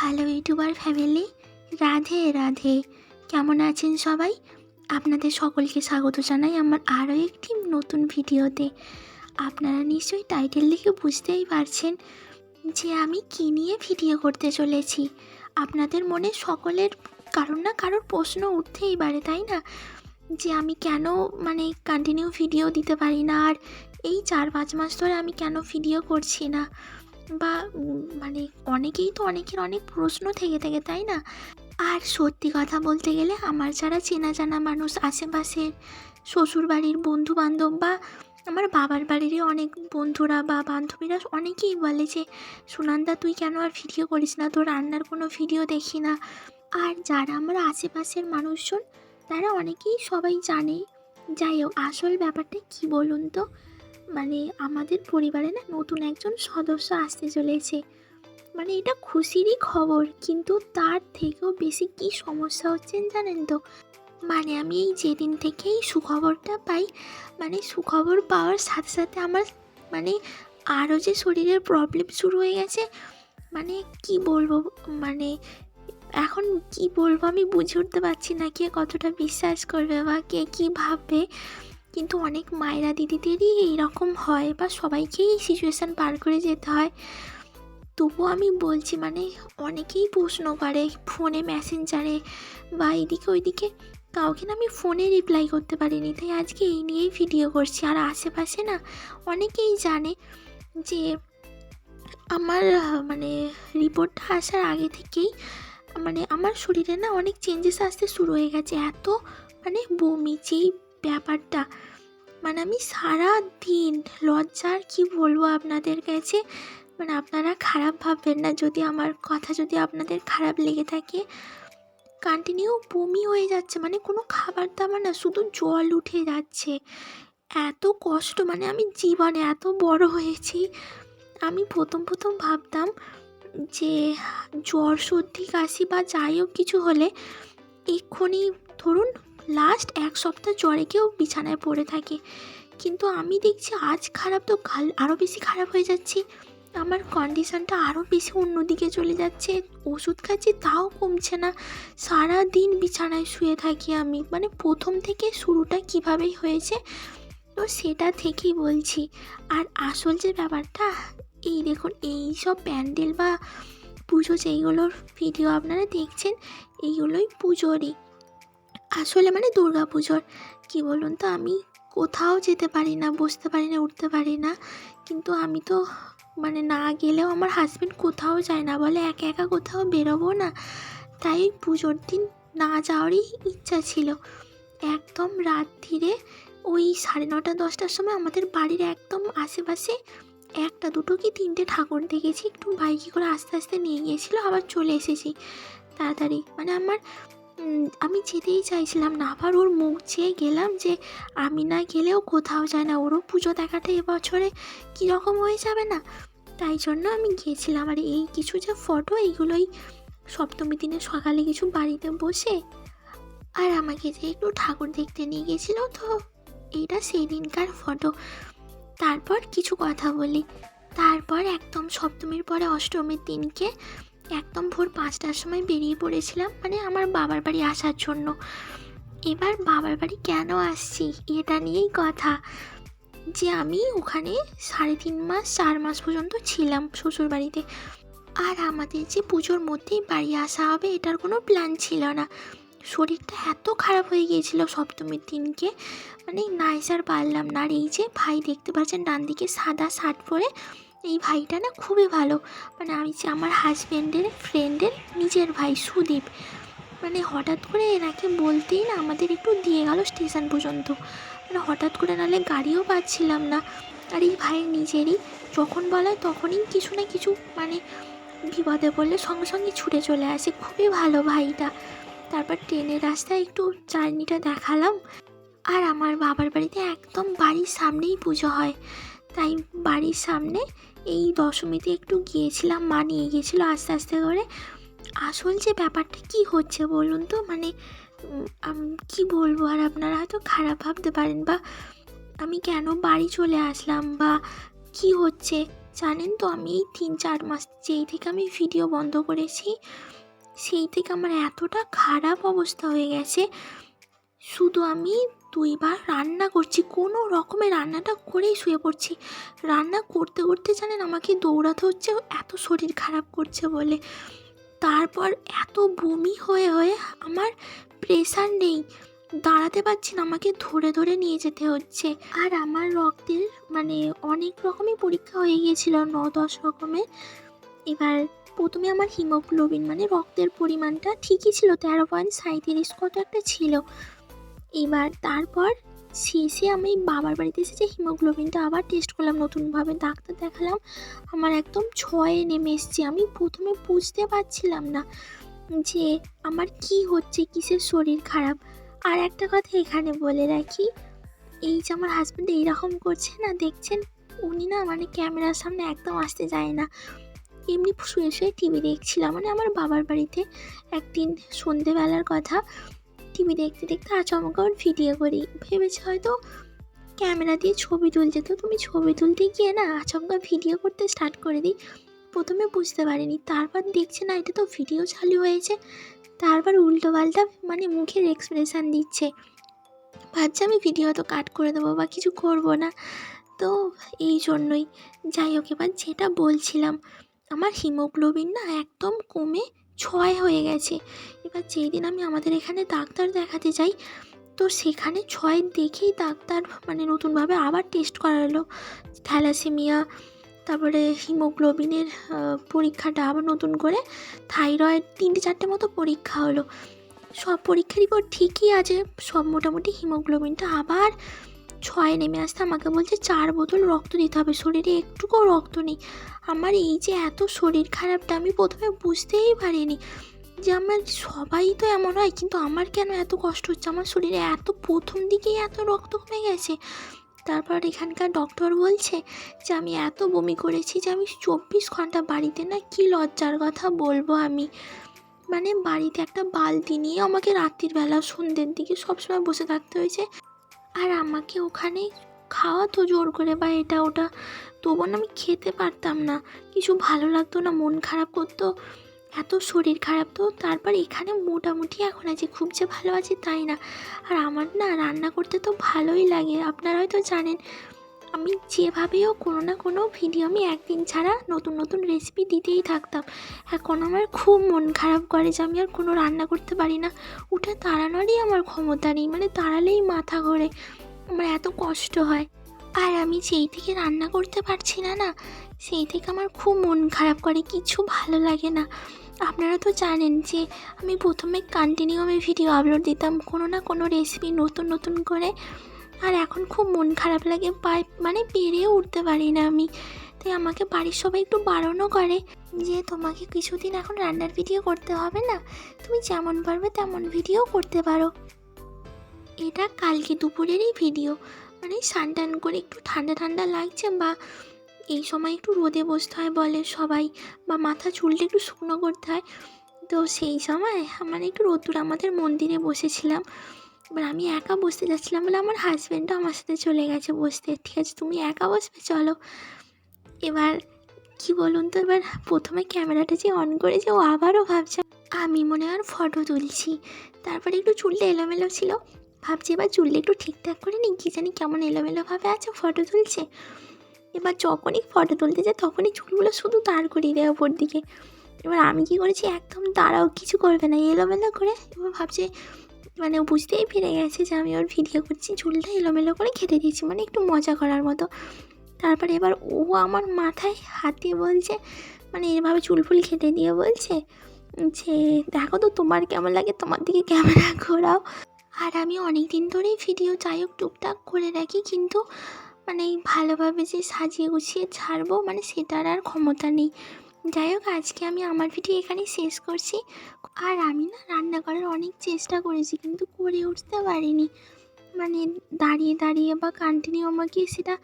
Hello YouTuber family, Radhe Radhe. কেমন আছেন সবাই? আপনাদের সকলকে স্বাগত জানাই আমার আরও একটি নতুন ভিডিওতে। আপনারা নিশ্চয়ই টাইটেল দেখে বুঝতেই পারছেন যে আমি কী নিয়ে ভিডিও করতে চলেছি। আপনাদের মনে সকলের কারোর না কারোর প্রশ্ন উঠতেই পারে, তাই না? যে আমি কেন কন্টিনিউ ভিডিও দিতে পারি না, আর এই 4-5 মাস ধরে আমি কেন ভিডিও করছি না, বা অনেকেই তো অনেকের অনেক প্রশ্ন থেকে থাকে, তাই না? আর সত্যি কথা বলতে গেলে আমার যারা চেনা জানা মানুষ আশেপাশের, শ্বশুরবাড়ির বন্ধুবান্ধব বা আমার বাবার বাড়িরই অনেক বন্ধুরা বা বান্ধবীরা অনেকেই বলে যে সুনন্দা তুই কেন আর ভিডিও করিস না, তোর রান্নার কোনো ভিডিও দেখি না। আর যারা আমার আশেপাশের মানুষজন তারা অনেকেই সবাই জানে। যাই হোক, আসল ব্যাপারটা কী বলুন তো, আমাদের পরিবারে না নতুন একজন সদস্য আসতে চলেছে। এটা খুশিরই খবর, কিন্তু তার থেকেও বেশি কি সমস্যা হচ্ছেন জানেন তো? আমি এই যেদিন থেকেই সুখবরটা পাই, সুখবর পাওয়ার সাথে সাথে আমার আরও যে শরীরের প্রবলেম শুরু হয়ে গেছে। কি বলবো, এখন কি বলবো আমি বুঝে উঠতে পারছি না কে কতটা বিশ্বাস করবে বা কে কী ভাববে। কিন্তু অনেক মায়েরা দিদিদেরই এইরকম হয়, বা সবাইকেই এই সিচুয়েশান পার করে যেতে হয়। তবুও আমি বলছি, অনেকেই প্রশ্ন করে ফোনে, মেসেঞ্জারে বা এইদিকে ওইদিকে, কাউকে না আমি ফোনে রিপ্লাই করতে পারিনি। তাই আজকে এই নিয়েই ভিডিও করছি। আর আশেপাশে না অনেকেই জানে যে আমার রিপোর্টটা আসার আগে থেকেই আমার শরীরে না অনেক চেঞ্জেস আসতে শুরু হয়ে গেছে। এত বমি যেই ব্যাপারটা, আমি সারা দিন লজ্জার কি বলবো আপনাদের কাছে, আপনারা খারাপ ভাববেন না যদি আমার কথা যদি আপনাদের খারাপ লেগে থাকে। কন্টিনিউ বমি হয়ে যাচ্ছে, কোনো খাবার দাবার না, শুধু জল উঠে যাচ্ছে। এত কষ্ট, আমি জীবনে এত বড় হয়েছি। আমি প্রথম ভাবতাম যে জ্বর সর্দি কাশি বা যাই হোক কিছু হলে এক্ষুনি ধরুন লাস্ট 1 সপ্তাহ জ্বরে কেউ বিছানায় পড়ে থাকে, কিন্তু আমি দেখছি আজ খারাপ তো কাল আরও বেশি খারাপ হয়ে যাচ্ছি। আমার কন্ডিশানটা আরও বেশি অন্যদিকে চলে যাচ্ছে। ওষুধ খাচ্ছি তাও কমছে না, সারা দিন বিছানায় শুয়ে থাকি আমি। প্রথম থেকে শুরুটা কীভাবেই হয়েছে তো সেটা থেকেই বলছি। আর আসল যে ব্যাপারটা, এই দেখুন, এই সব প্যান্ডেল বা পুজো যেইগুলোর ভিডিও আপনারা দেখছেন, এইগুলোই পুজোরই আসলে দুর্গা পুজোর। কী বলুন তো, আমি কোথাও যেতে পারি না, বসতে পারি না, উঠতে পারি না। কিন্তু আমি তো না গেলেও আমার হাজব্যান্ড কোথাও যায় না, বলে একা একা কোথাও বেরোবো না। তাই পুজোর দিন না যাওয়ারই ইচ্ছা ছিল। একদম রাত্রিরে ওই 9:30-10টার সময় আমাদের বাড়ির একদম আশেপাশে 1, 2 কি 3টে ঠাকুর দেখেছি। একটু বাইকে করে আস্তে আস্তে নিয়ে গিয়েছিলো, আবার চলে এসেছি তাড়াতাড়ি। আমি যেতেই চাইছিলাম না, আবার ওর মুখ চেয়ে গেলাম যে আমি না গেলেও কোথাও যায় না, ওরও পুজো দেখাটা এবছরে কীরকম হয়ে যাবে না। তাই জন্য আমি গিয়েছিলাম। আর এই কিছু যে ফটো, এইগুলোই সপ্তমী দিনের সকালে কিছু বাড়িতে বসে আর আমাকে যে একটু ঠাকুর দেখতে নিয়ে গেছিলো, তো এইটা সেই দিনকার ফটো। তারপর কিছু কথা বলি। তারপর একদম সপ্তমীর পরে অষ্টমীর দিনকে একদম ভোর 5টার সময় বেরিয়ে পড়েছিলাম আমার বাবার বাড়ি আসার জন্য। এবার বাবার বাড়ি কেন আসছি এটা নিয়েই কথা, যে আমি ওখানে 3.5 মাস 4 মাস পর্যন্ত ছিলাম শ্বশুর বাড়িতে। আর আমাদের যে পুজোর মধ্যেই বাড়ি আসা হবে এটার কোনো প্ল্যান ছিল না। শরীরটা এত খারাপ হয়ে গিয়েছিল সপ্তমীর দিনকে, না এসে আর পারলাম না। আর এই যে ভাই দেখতে পাচ্ছেন ডান দিকে সাদা শার্ট পরে, এই ভাইটা না খুবই ভালো, আমি যে আমার হাজব্যান্ডের ফ্রেন্ডের নিজের ভাই সুদীপ। হঠাৎ করে এনাকে বলতেই না আমাদের একটু দিয়ে গেল স্টেশন পর্যন্ত। হঠাৎ করে, নাহলে গাড়িও পাচ্ছিলাম না। আর এই ভাইয়ের নিজেরই, যখন বলা হয় তখনই কিছু না কিছু বিপদে পড়লে সঙ্গে সঙ্গে ছুটে চলে আসে। খুবই ভালো ভাইটা। তারপর ট্রেনের রাস্তায় একটু জার্নিটা দেখালাম। আর আমার বাবার বাড়িতে একদম বাড়ির সামনেই পুজো হয়, তাই বাড়ির সামনে এই দশমীতে একটু গিয়েছিলাম, মা নিয়ে গিয়েছিলো আস্তে আস্তে করে। আসল যে ব্যাপারটা কি হচ্ছে বলুন তো, কি বলবো, আর আপনারা হয়তো খারাপ ভাবতে পারেন বা আমি কেন বাড়ি চলে আসলাম বা কি হচ্ছে। জানেন তো আমি এই 3-4 মাস যেই থেকে আমি ভিডিও বন্ধ করেছি, সেই থেকে আমার এতটা খারাপ অবস্থা হয়ে গেছে, শুধু আমি 2 বার রান্না করছি, কোনো রকমে রান্নাটা করেই শুয়ে পড়ছি। রান্না করতে করতে জানেন আমাকে দৌড়াতে হচ্ছে, এত শরীর খারাপ করছে বলে। তারপর এত বমি হয়ে হয়ে আমার প্রেশার নেই, দাঁড়াতে পারছি না, আমাকে ধরে ধরে নিয়ে যেতে হচ্ছে। আর আমার রক্তের মানে অনেক রকমই পরীক্ষা হয়ে গিয়েছিল, 9-10 রকমের। এবার প্রথমে আমার হিমোগ্লোবিন মানে রক্তের পরিমাণটা ঠিকই ছিল, 13.37 কত একটা ছিল। এবার তারপর শেষে আমি বাবার বাড়িতে এসেছি, হিমোগ্লোবিনটা আবার টেস্ট করলাম নতুনভাবে, ডাক্তার দেখালাম, আমার একদম 6-এ নেমে এসছে। আমি প্রথমে বুঝতে পারছিলাম না যে আমার কি হচ্ছে, কিসের শরীর খারাপ। আর একটা কথা এখানে বলে রাখি, এই যে আমার হাজব্যান্ড এইরকম করছে না দেখছেন, উনি না মানে ক্যামেরার সামনে একদম আসতে যায় না। এমনি শুয়ে শুয়ে টিভি দেখছিলাম, মানে আমার বাবার বাড়িতে একদিন সন্ধেবেলার কথা, টিভি দেখতে দেখতে আচমকা ওর ভিডিও করি, ভেবেছে হয়তো ক্যামেরা দিয়ে ছবি তুলছে, তো তুমি ছবি তুলতে গিয়ে না আচমকা ভিডিও করতে স্টার্ট করে দিই। প্রথমে বুঝতে পারিনি, তারপর দেখছি না এটা তো ভিডিও চালু হয়েছে, তারপর উল্টো পাল্টা মানে মুখের এক্সপ্রেশান দিচ্ছে, ভাবছি আমি ভিডিও তো কাট করে দেবো বা কিছু করব না। তো এই জন্যই, যাই হোক, এবার যেটা বলছিলাম, আমার হিমোগ্লোবিন না একদম কমে 6 হয়ে গেছে। এবার যেই দিন আমি আমাদের এখানে ডাক্তার দেখাতে যাই, তো সেখানে 6 দেখেই ডাক্তার মানে নতুনভাবে আবার টেস্ট করালো, থ্যালাসেমিয়া, তারপরে হিমোগ্লোবিনের পরীক্ষাটা আবার নতুন করে, থাইরয়েড, 3-4টে মতো পরীক্ষা হলো। সব পরীক্ষার রিপোর্ট ঠিকই আছে, সব মোটামুটি। হিমোগ্লোবিনটা আবার 6-এ নেমে আসতে আমাকে বলছে 4 বোতল রক্ত দিতে হবে, শরীরে একটুকুও রক্ত নেই। আমার এই যে এত শরীর খারাপটা আমি প্রথমে বুঝতেই পারিনি যে আমার সবাই তো এমন হয়, কিন্তু আমার কেন এত কষ্ট হচ্ছে, আমার শরীরে এত প্রথম দিকেই এত রক্ত কমে গেছে। তারপর এখানকার ডক্টর বলছে যে আমি এত বমি করেছি যে আমি 24 ঘন্টা বাড়িতে না, কি লজ্জার কথা বলবো আমি, মানে বাড়িতে একটা বালতি নিয়ে আমাকে রাত্রির বেলা সন্ধ্যের দিকে সবসময় বসে থাকতে হয়েছে। আর আমাকে ওখানে খাওয়াতো জোর করে বা এটা ওটা, তবু না আমি খেতে পারতাম না, কিছু ভালো লাগতো না, মন খারাপ করতো, এত শরীর খারাপ। তো তারপর এখানে মোটামুটি এখন আছে, খুব যে ভালো আছে তাই না। আর আমার না রান্না করতে তো ভালোই লাগে, আপনারা হয়তো জানেন, আমি যেভাবেও কোনো না কোনো ভিডিও আমি একদিন ছাড়া নতুন নতুন রেসিপি দিতেই থাকতাম। এখন আমার খুব মন খারাপ করে যে আমি আর কোনো রান্না করতে পারি না, উঠে দাঁড়ানোরই আমার ক্ষমতা নেই, মানে দাঁড়ালেই মাথা ঘোরে, আমার এত কষ্ট হয়। আর আমি যেই থেকে রান্না করতে পারছি না না, সেই থেকে আমার খুব মন খারাপ করে, কিছু ভালো লাগে না। আপনারা তো জানেন যে আমি প্রথমে কন্টিনিউ আমি ভিডিও আপলোড দিতাম কোনো না কোনো রেসিপি নতুন নতুন করে, আর এখন খুব মন খারাপ লাগে, মানে পেরেও উঠতে পারি না আমি। তাই আমাকে বাড়ির সবাই একটু বারণও করে যে তোমাকে কিছুদিন এখন রান্নার ভিডিও করতে হবে না, তুমি যেমন পারবে তেমন ভিডিও করতে পারো। এটা কালকে দুপুরেরই ভিডিও, মানে স্নান টান করে একটু ঠান্ডা ঠান্ডা লাগছে, বা এই সময় একটু রোদে বসতে হয় বলে সবাই, বা মাথা চুলটা একটু শুকনো করতে হয়, তো সেই সময় আমার একটু রোদ্দুর, আমাদের মন্দিরে বসেছিলাম। এবার আমি একা বসতে যাচ্ছিলাম বলে আমার হাজব্যান্ডও আমার সাথে চলে গেছে বসতে, ঠিক আছে তুমি একা বসবে চলো। এবার কি বলুন তো, এবার প্রথমে ক্যামেরাটা যে অন করেছে, ও আবারও ভাবছে আমি মনে হয় ফটো তুলছি। তারপরে একটু চুলটা এলোমেলো ছিল, ভাবছি এবার চুলটা একটু ঠিকঠাক করে নিই, কী জানি কেমন এলোমেলোভাবে আছে, ফটো তুলছে। এবার যখনই ফটো তুলতে যায় তখনই চুলগুলো শুধু দাঁড় করিয়ে দেয় ওপর দিকে। এবার আমি কী করেছি, একদম দাঁড়াও, কিছু করবে না, এলোমেলো করে। এবার ভাবছে মানে ও বুঝতেই পেরে গেছে যে আমি ওর ভিডিও করছি, চুলটা এলোমেলো করে কেটে দিয়েছি, মানে একটু মজা করার মতো। তারপরে এবার ও আমার মাথায় হাত দিয়ে বলছে, মানে এভাবে চুল ফুল কেটে দিয়ে বলছে যে দেখো তো তোমার কেমন লাগে, তোমার দিকে ক্যামেরা ঘোরাও। আর আমি অনেক দিন ধরেই ভিডিও যাই হোক টুকটাক করে রাখি, কিন্তু মানে ভালোভাবে যে সাজিয়ে গুছিয়ে ছাড়বো মানে সেটার আর ক্ষমতা নেই। যাই হোক, আজকে আমি আমার ভিডিও এখানেই শেষ করছি। আর আমি না রান্না করার অনেক চেষ্টা করেছি, কিন্তু করে উঠতে পারিনি, মানে দাঁড়িয়ে দাঁড়িয়ে বা কন্টিনিউ আমাকে সেটা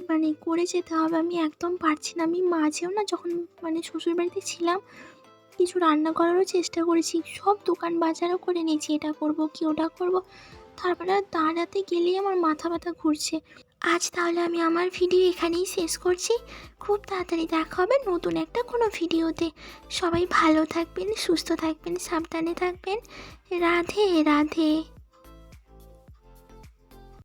মানে করে যেতে হবে, আমি একদম পারছি না। আমি মাঝেও না যখন মানে শ্বশুরবাড়িতে ছিলাম, কিছু রান্না করারও চেষ্টা করেছি, সব দোকান বাজারও করে নিয়েছি, এটা করব কি ওটা করব, তারপরে আর দাঁড়াতে গেলেই আমার মাথা ব্যথা ঘুরছে। আজ তাহলে আমি আমার ভিডিও এখানেই শেষ করছি। খুব তাড়াতাড়ি দেখা হবে নতুন একটা কোনো ভিডিওতে। সবাই ভালো থাকবেন, সুস্থ থাকবেন, সাবধানে থাকবেন। রাধে রাধে।